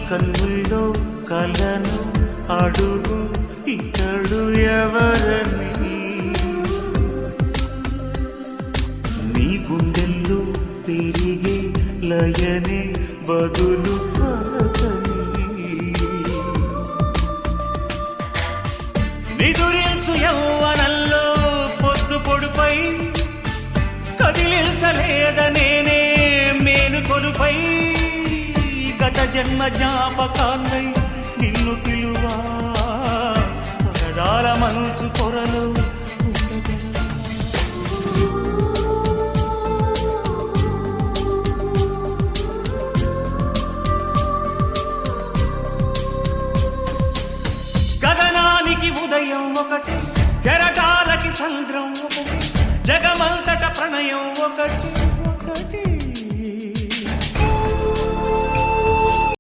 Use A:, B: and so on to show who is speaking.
A: కన్నుల్లో కలను అడుగు ఇతడు ఎవరని, నీ గుండెల్లో తిరిగే లయనే బదులు పలకని. నిదురించు యౌవనంలో పొద్దు పొడుపై కదిలించలేదనేనే మేలుకొలుపై, గత జన్మ జ్ఞాపకాన్నై నిన్ను పిలువా పరదాల మనసు కొరలు గగనానికి ఉదయం ఒకటి, కెరటాలకి సంద్రం ఒకటి, జగమంతట ప్రణయం ఒకటి ఒకటి.